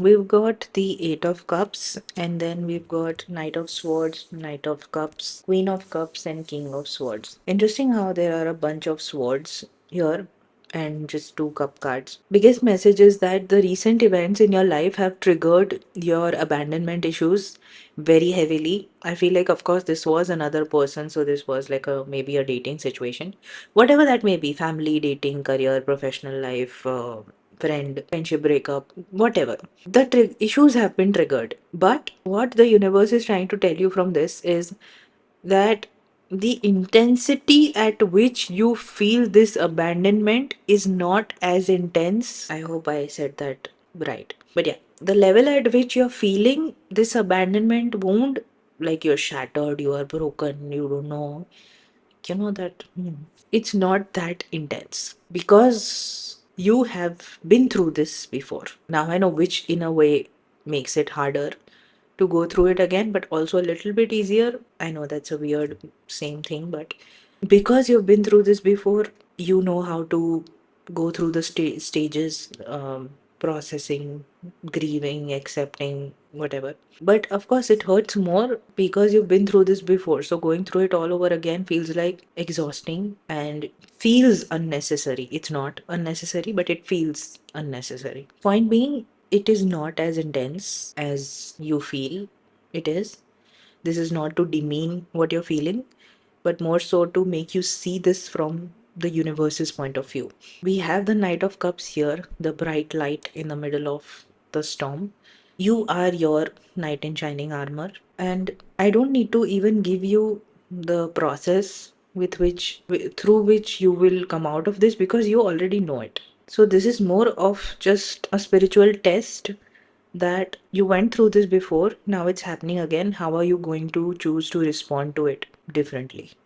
We've got the Eight of Cups, and then we've got Knight of Swords, Knight of Cups, Queen of Cups, and King of Swords. Interesting how there are a bunch of swords here and just two cup cards. Biggest message is that the recent events in your life have triggered your abandonment issues very heavily. I feel like, of course, this was another person, so this was like a maybe a dating situation, whatever that may be, family, dating, career, professional life, friendship breakup, whatever. The issues have been triggered. But what the universe is trying to tell you from this is that the intensity at which you feel this abandonment is not as intense. I hope I said that right. But yeah, the level at which you're feeling this abandonment wound, like you're shattered, you are broken, you don't know, that it's not that intense because you have been through this before. Now I know, which in a way makes it harder to go through it again, but also a little bit easier. I know that's a weird same thing, but because you've been through this before, you know how to go through the stages, processing, grieving, accepting, whatever. But of course, it hurts more because you've been through this before. So going through it all over again feels like exhausting and feels unnecessary. It's not unnecessary, but it feels unnecessary. Point being, it is not as intense as you feel it is. This is not to demean what you're feeling, but more so to make you see this from the universe's point of view. We have the Knight of Cups here, the bright light in the middle of the storm. You are your knight in shining armor, and I don't need to even give you the process through which you will come out of this because you already know it. So this is more of just a spiritual test that you went through this before, now it's happening again. How are you going to choose to respond to it differently?